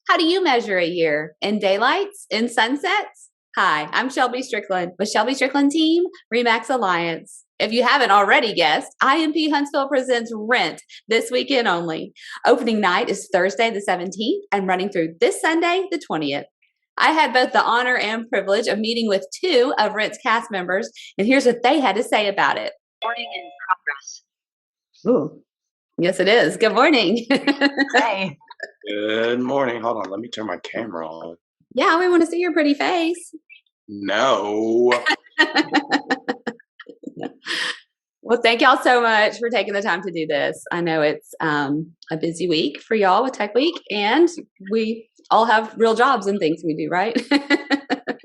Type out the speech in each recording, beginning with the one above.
How do you measure a year? In daylights? In sunsets? Hi, I'm Shelby Stricklin with Shelby Stricklin Team, Remax Alliance. If you haven't already guessed, IMPHuntsville presents Rent this weekend only. Opening night is Thursday the 17th and running through this Sunday the 20th. I had both the honor and privilege of meeting with two of Rent's cast members, and here's what they had to say about it. Morning in progress. Ooh, yes, it is. Good morning. Hey. Good morning. Hold on. Let me turn my camera on. Yeah, we want to see your pretty face. No. Well, thank y'all so much for taking the time to do this. I know it's a busy week for y'all with Tech Week, and we all have real jobs and things we do, right?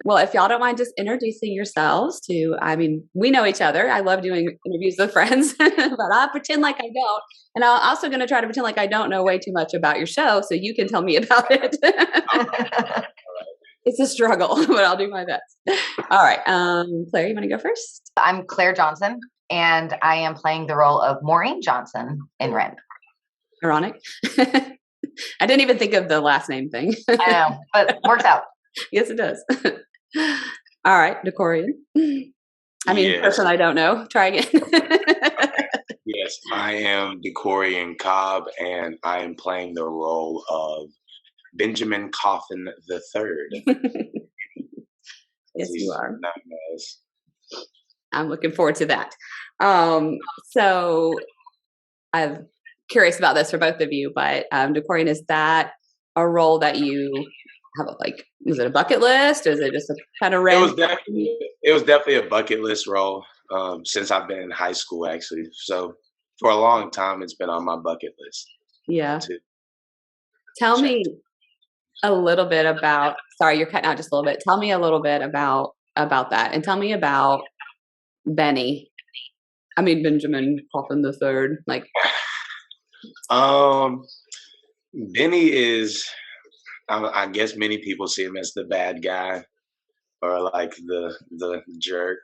Well, if y'all don't mind just introducing yourselves we know each other. I love doing interviews with friends, but I'll pretend like I don't. And I'm also going to try to pretend like I don't know way too much about your show so you can tell me about it. It's a struggle, but I'll do my best. All right. Claire, you want to go first? I'm Claire Johnson, and I am playing the role of Maureen Johnson in Rent. Ironic. I didn't even think of the last name thing. I know, but works out. Yes, it does. All right, Decorian. Person I don't know. Try again. Yes, I am Decorian Cobb, and I am playing the role of Benjamin Coffin III. Yes, you are. Nice. I'm looking forward to that. So I'm curious about this for both of you, but Decorian, is that a role that you have was it a bucket list, or is it just a kind of random? It was definitely a bucket list role since I've been in high school, actually. So for a long time, it's been on my bucket list. Yeah. Tell me a little bit about. Sorry, you're cutting out just a little bit. Tell me a little bit about that, and tell me about Benjamin Coffin III. Benny is. I guess many people see him as the bad guy or like the jerk.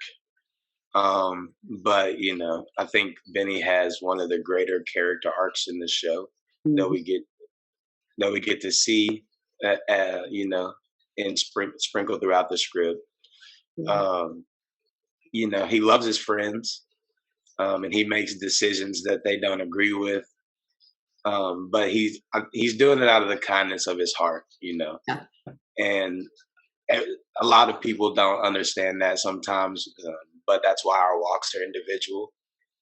But I think Benny has one of the greater character arcs in the show that we get to see, and sprinkle throughout the script. He loves his friends, and he makes decisions that they don't agree with. But he's doing it out of the kindness of his heart, Yeah. And a lot of people don't understand that sometimes, but that's why our walks are individual.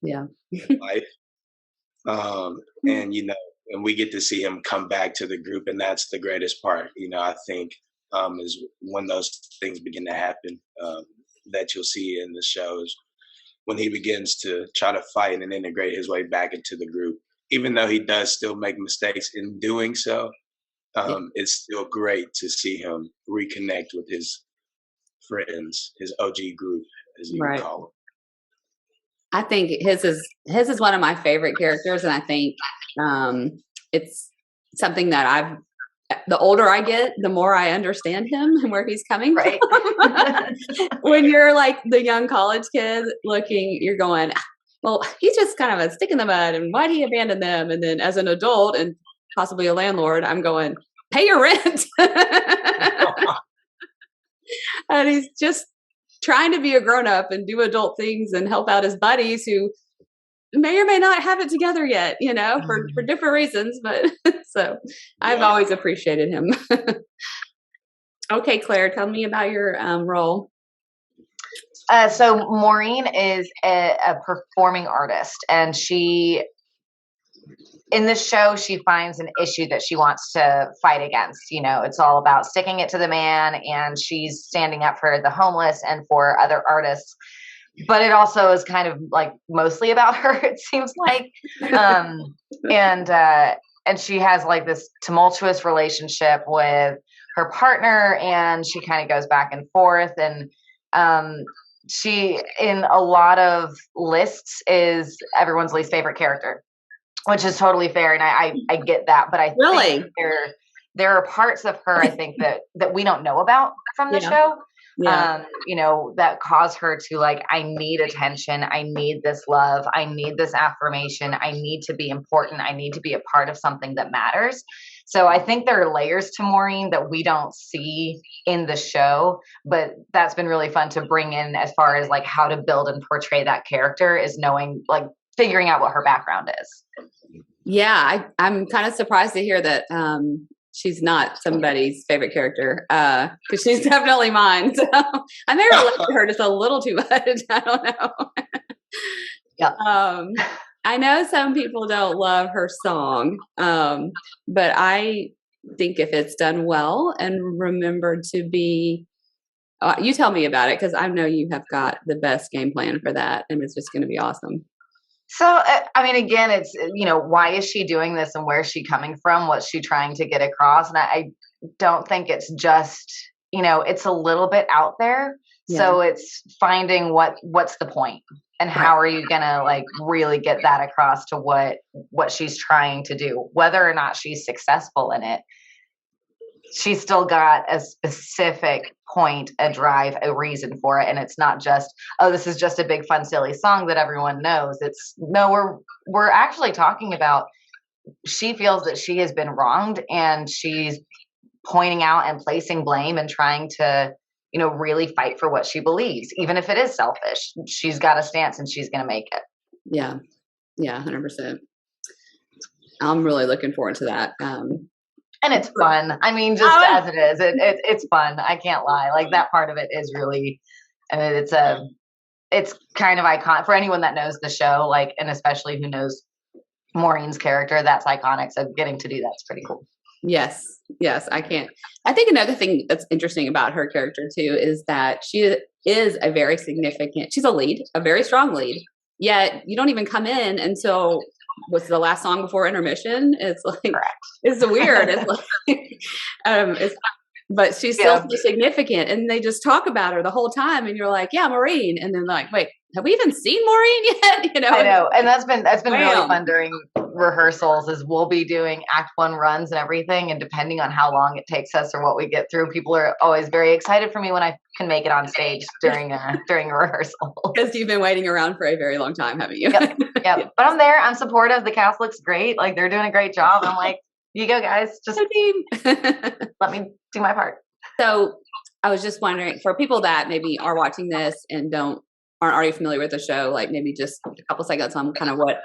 Yeah. In life. And we get to see him come back to the group, and that's the greatest part. I think is when those things begin to happen that you'll see in the shows when he begins to try to fight and integrate his way back into the group. Even though he does still make mistakes in doing so, it's still great to see him reconnect with his friends, his OG group, as you Right. call them. I think his is one of my favorite characters, and I think it's something that the older I get, the more I understand him and where he's coming Right. from. When you're like the young college kid you're going, well, he's just kind of a stick in the mud, and why'd he abandon them? And then as an adult and possibly a landlord, I'm going, pay your rent. And he's just trying to be a grown-up and do adult things and help out his buddies who may or may not have it together yet, for different reasons. But so I've always appreciated him. Okay, Claire, tell me about your role. So Maureen is a performing artist, and in this show, she finds an issue that she wants to fight against. It's all about sticking it to the man, and she's standing up for the homeless and for other artists. But it also is kind of like mostly about her, it seems like. And she has like this tumultuous relationship with her partner, and she kind of goes back and forth. And she, in a lot of lists, is everyone's least favorite character, which is totally fair, and I get that. But I think there are parts of her, I think, that we don't know about from the show. Yeah. That cause her to I need attention. I need this love. I need this affirmation. I need to be important. I need to be a part of something that matters. So I think there are layers to Maureen that we don't see in the show, but that's been really fun to bring in as far as like how to build and portray that character, is knowing, like, figuring out what her background is. Yeah, I'm kind of surprised to hear that she's not somebody's favorite character, because she's definitely mine. So I may relate to her just a little too much. I don't know. Yeah. I know some people don't love her song, but I think if it's done well and remembered to be, you tell me about it, because I know you have got the best game plan for that, and it's just going to be awesome. So, I mean, again, it's, why is she doing this and where's she coming from? What's she trying to get across? And I don't think it's just, it's a little bit out there. Yeah. So it's finding what's the point, and how are you going to like really get that across to what she's trying to do, whether or not she's successful in it. She's still got a specific point, a drive, a reason for it. And it's not just, oh, this is just a big, fun, silly song that everyone knows. It's no, we're actually talking about, she feels that she has been wronged, and she's pointing out and placing blame and trying to, really fight for what she believes, even if it is selfish. She's got a stance and she's going to make it. Yeah. Yeah. 100%. I'm really looking forward to that. And it's fun. I mean, just as it is, it's fun. I can't lie. Like, that part of it is really, it's kind of iconic for anyone that knows the show, like, and especially who knows Maureen's character. That's iconic. So getting to do that's pretty cool. Yes. I think another thing that's interesting about her character too is that she is a very significant, she's a lead, a very strong lead, yet you don't even come in until, what's the last song before intermission? It's like, correct. It's weird. It's like, but she's still so significant, and they just talk about her the whole time, and you're like, yeah, Maureen, and then like, wait, have we even seen Maureen yet? I know, and that's been really fun during rehearsals. Is we'll be doing Act 1 runs and everything, and depending on how long it takes us or what we get through, people are always very excited for me when I can make it on stage during a rehearsal. Because you've been waiting around for a very long time, haven't you? Yep. But I'm there. I'm supportive. The cast looks great. Like, they're doing a great job. I'm like, you go, guys. Just let me do my part. So I was just wondering, for people that maybe are watching this and aren't already familiar with the show, like maybe just a couple seconds on kind of what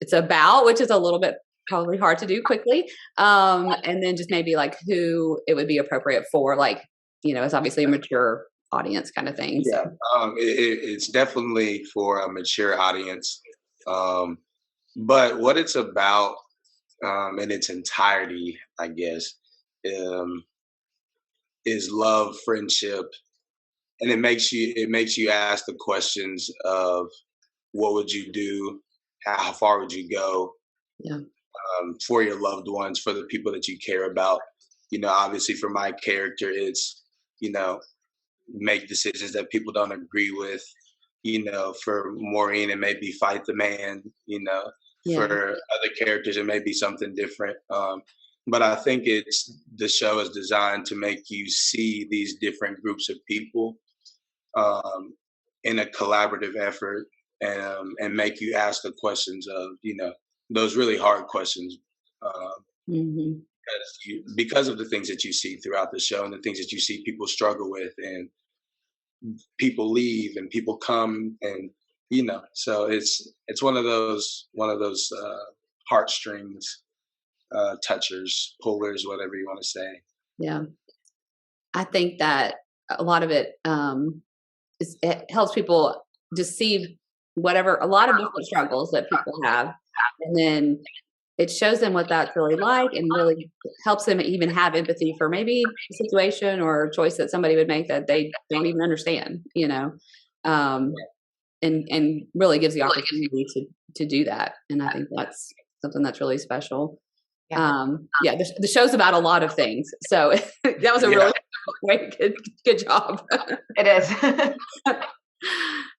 it's about, which is a little bit probably hard to do quickly. And then just maybe like who it would be appropriate for, like, it's obviously a mature audience kind of thing. Yeah, it's definitely for a mature audience. But what it's about, in its entirety, I guess, is love, friendship, and it makes you ask the questions of what would you do, how far would you go, for your loved ones, for the people that you care about. Obviously for my character, it's make decisions that people don't agree with. For Maureen, it may be fight the man. For other characters, it may be something different. But I think the show is designed to make you see these different groups of people in a collaborative effort, and make you ask the questions of, those really hard questions. Because of the things that you see throughout the show, and the things that you see people struggle with, and people leave and people come, and so it's one of those heartstrings, touchers, pullers, whatever you want to say. Yeah, I think that a lot of it it helps people just see a lot of different struggles that people have, and then it shows them what that's really like, and really helps them even have empathy for maybe a situation or a choice that somebody would make that they don't even understand, and really gives the opportunity to do that. And I think that's something that's really special. The show's about a lot of things, so that was a really good job. It is.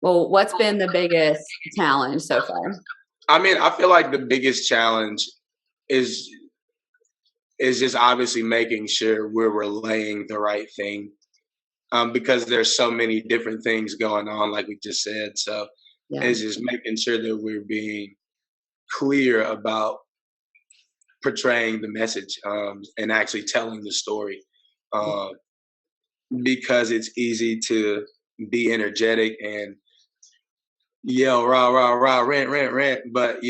Well, what's been the biggest challenge so far? I mean, I feel like the biggest challenge is just obviously making sure we're relaying the right thing, because there's so many different things going on, like we just said. So it's just making sure that we're being clear about portraying the message and actually telling the story, because it's easy to be energetic and yell rah rah rah rant rant rant, but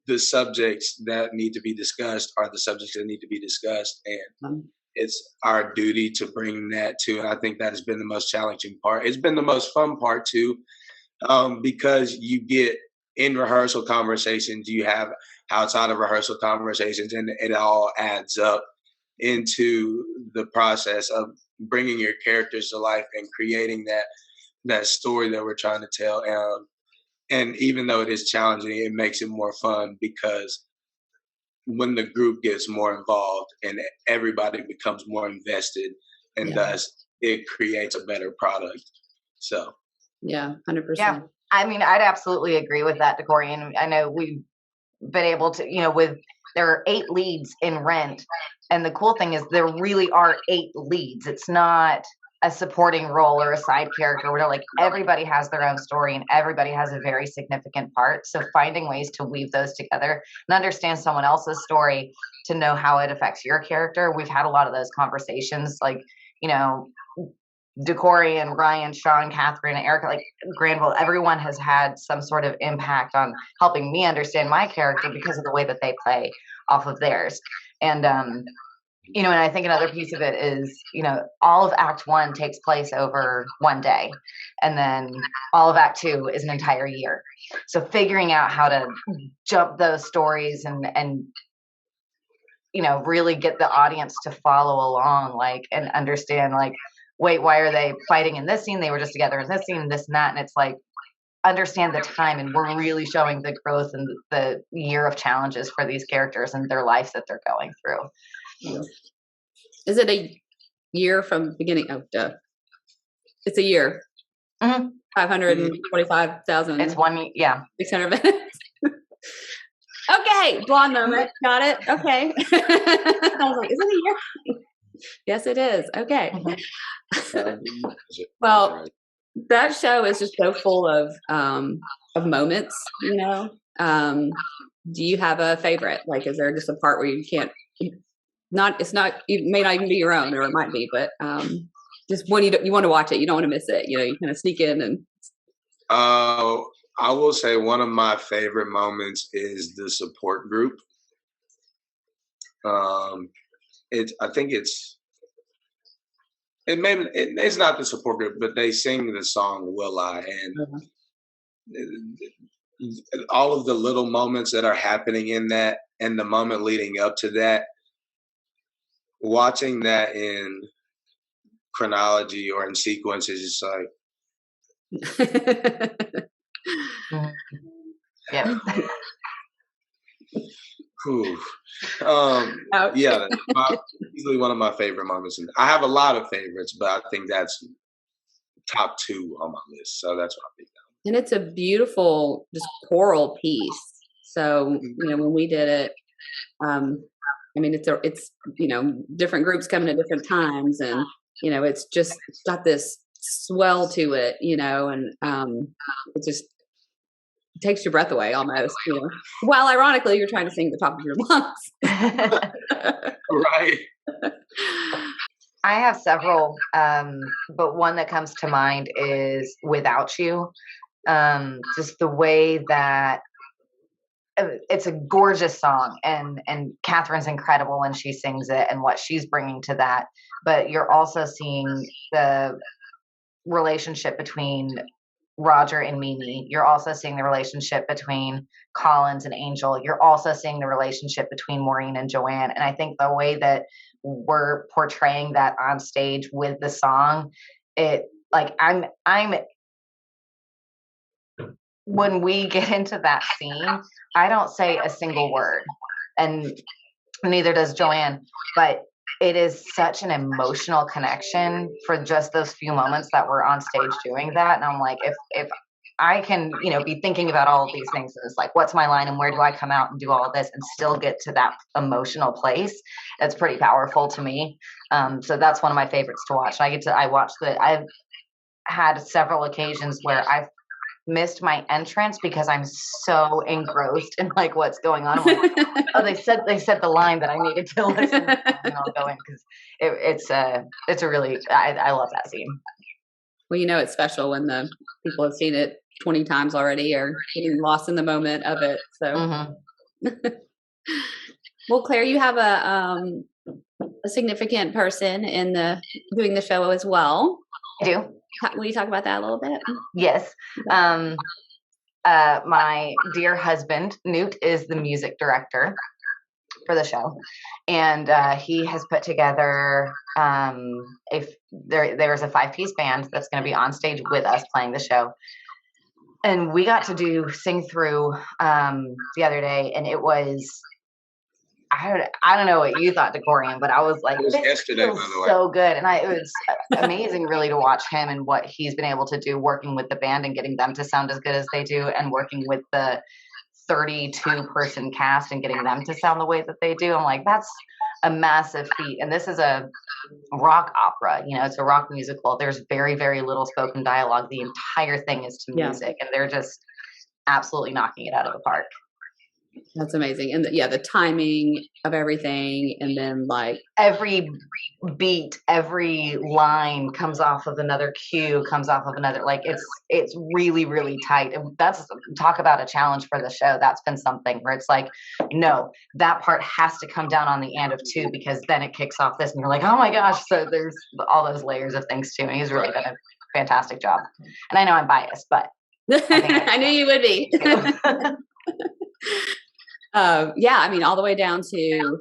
the subjects that need to be discussed are the subjects that need to be discussed, and it's our duty to bring that to. And I think that has been the most challenging part. It's been the most fun part too, because you get in rehearsal conversations, you have outside of rehearsal conversations, and it all adds up into the process of bringing your characters to life and creating that story that we're trying to tell. And even though it is challenging, it makes it more fun because when the group gets more involved and everybody becomes more invested, and thus it creates a better product. So yeah, 100%. Yeah, I mean, I'd absolutely agree with that, Decory. And I know we've been able to, there are 8 leads in Rent. And the cool thing is there really are 8 leads. It's not a supporting role or a side character where like everybody has their own story and everybody has a very significant part. So finding ways to weave those together and understand someone else's story to know how it affects your character. We've had a lot of those conversations, like, Decory and Ryan, Sean, Catherine, Erica, like Granville, everyone has had some sort of impact on helping me understand my character because of the way that they play off of theirs. And, and I think another piece of it is, all of Act 1 takes place over one day. And then all of Act 2 is an entire year. So figuring out how to jump those stories and really get the audience to follow along, like, and understand, like, wait, why are they fighting in this scene? They were just together in this scene, this and that. And it's like, understand the time. And we're really showing the growth and the year of challenges for these characters and their lives that they're going through. Is it a year from beginning? Oh, duh. It's a year. 525,000. It's 1 year. 600 minutes. Okay. Blonde moment. Got it. Okay. I was like, is it a year? Yes, it is. Okay. Well, that show is just so full of moments, do you have a favorite? Like, is there just a part where you can't, it may not even be your own, or it might be, but just when you want to watch it, you don't want to miss it. You kind of sneak in and. I will say one of my favorite moments is the support group. It's not the support group, but they sing the song "Will I," and all of the little moments that are happening in that, and the moment leading up to that. Watching that in chronology or in sequence is just like, yeah. Yeah, easily one of my favorite moments. And I have a lot of favorites, but I think that's top 2 on my list. So that's what I picked out. And it's a beautiful, just choral piece. So, when we did it, it's different groups coming at different times, and it's got this swell to it, and it just takes your breath away almost, while ironically you're trying to sing at the top of your lungs. Right. I have several, but one that comes to mind is "Without You." Just the way that it's a gorgeous song, and Catherine's incredible when she sings it and what she's bringing to that. But you're also seeing the relationship between Roger and Mimi. You're also seeing the relationship between Collins and Angel. You're also seeing the relationship between Maureen and Joanne. And I think the way that we're portraying that on stage with the song, I'm when we get into that scene, I don't say a single word, and neither does Joanne, but it is such an emotional connection for just those few moments that we're on stage doing that. And I'm like, if I can, be thinking about all of these things, and it's like, what's my line and where do I come out and do all of this and still get to that emotional place? It's pretty powerful to me. So that's one of my favorites to watch. I've had several occasions where I've missed my entrance because I'm so engrossed in like what's going on. I'm like, oh, they said the line that I needed to listen to, and I'll go in because it's a really I love that scene. Well, you know, it's special when the people have seen it 20 times already or getting lost in the moment of it. So, well, Claire, you have a significant person in doing the show as well. I do. Will you talk about that a little bit? Yes. My dear husband, Newt, is the music director for the show. And he has put together there's a 5-piece band that's going to be on stage with us playing the show. And we got to sing through the other day, and it was, I don't know what you thought, Decorian, but I was like, it was yesterday, by the way. So good. And it was amazing really to watch him and what he's been able to do working with the band and getting them to sound as good as they do, and working with the 32-person cast and getting them to sound the way that they do. I'm like, that's a massive feat. And this is a rock opera, you know, it's a rock musical. There's very, very little spoken dialogue. The entire thing is to music, and they're just absolutely knocking it out of the park. That's amazing. And the timing of everything, and then like every beat, every line comes off of another cue, comes off of another, like it's really, really tight. And that's, talk about a challenge for the show. That's been something where it's like, no, that part has to come down on the end of 2 because then it kicks off this, and you're like, oh my gosh. So there's all those layers of things too. And he's really done a fantastic job. And I know I'm biased, but I knew you would be. Yeah, I mean, all the way down to,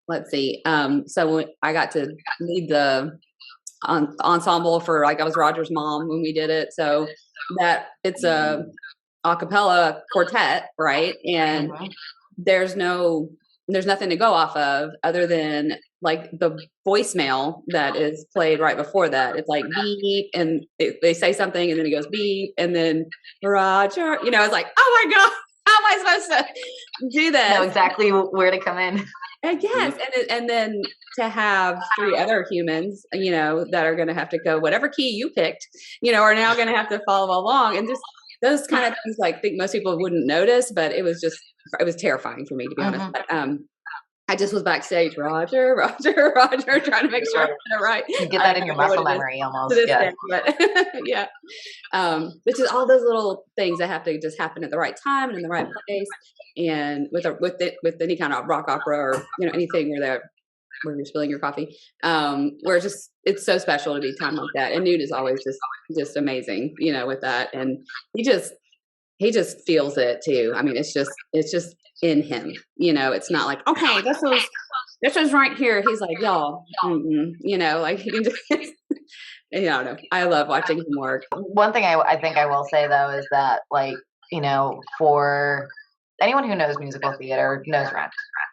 let's see. So I got to lead the ensemble for, like, I was Roger's mom when we did it. So that it's a cappella quartet, right? And there's nothing to go off of other than like the voicemail that is played right before that. It's like beep, and they say something, and then it goes beep, and then Roger. You know, it's like, oh my god. How am I supposed to do this? Know exactly where to come in. Yes, and then to have 3 other humans, you know, that are going to have to go whatever key you picked, you know, are now going to have to follow along, and just those kind of things. Like, I think most people wouldn't notice, but it was terrifying for me, to be honest. But, I just was backstage, Roger, trying to make sure I got it right. You get that in your muscle memory almost. Yeah. Day, but yeah. Which is all those little things that have to just happen at the right time and in the right place. And with any kind of rock opera or, you know, anything where you're spilling your coffee, where it's so special to be timed like that. And Newt is always just amazing, you know, with that. And he just feels it too. I mean, it's just in him, you know. It's not like, okay, this was right here. He's like, y'all, you know, like he can just, you know, I love watching him work. One thing I think I will say though is that, like, you know, for anyone who knows musical theater knows Rent.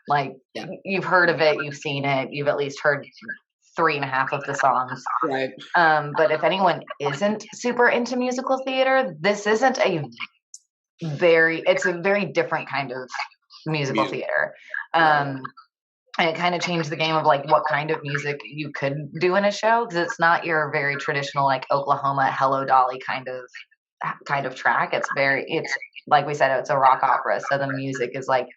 Like, you've heard of it, you've seen it, you've at least heard 3.5 of the songs. Right. But if anyone isn't super into musical theater, this isn't it's a very different kind of musical theater. And it kind of changed the game of like what kind of music you could do in a show, because it's not your very traditional like Oklahoma Hello Dolly kind of track. It's like we said, it's a rock opera, so the music is like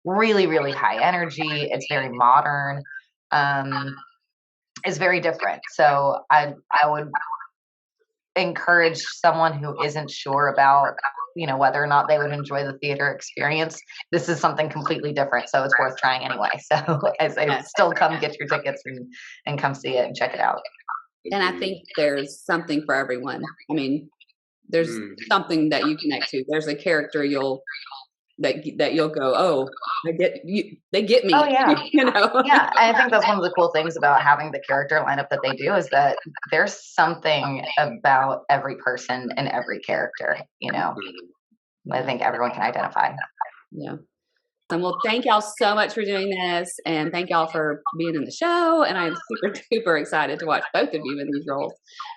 really, really high energy. It's very modern. It's very different. So I would encourage someone who isn't sure about, you know, whether or not they would enjoy the theater experience. This is something completely different, so it's worth trying anyway. So I say, still come get your tickets and come see it and check it out. And I think there's something for everyone. I mean, there's something that you connect to. There's a character that you'll go, oh, they get me. Oh yeah. You know? Yeah. I think that's one of the cool things about having the character lineup that they do, is that there's something about every person and every character, you know. I think everyone can identify. Yeah. And well, thank y'all so much for doing this, and thank y'all for being in the show. And I'm super duper excited to watch both of you in these roles.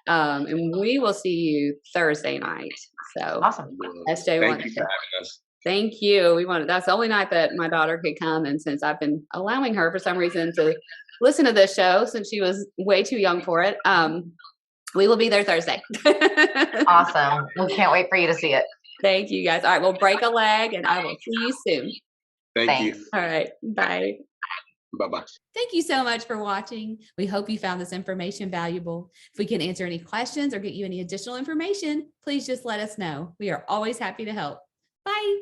And we will see you Thursday night. So awesome. SJ, thank you for having us. Thank you. That's the only night that my daughter could come, and since I've been allowing her for some reason to listen to this show since she was way too young for it, we will be there Thursday. Awesome. We can't wait for you to see it. Thank you guys. All right, we'll break a leg and I will see you soon. Thank you. Thanks. All right, bye. Bye-bye. Thank you so much for watching. We hope you found this information valuable. If we can answer any questions or get you any additional information, please just let us know. We are always happy to help. Bye.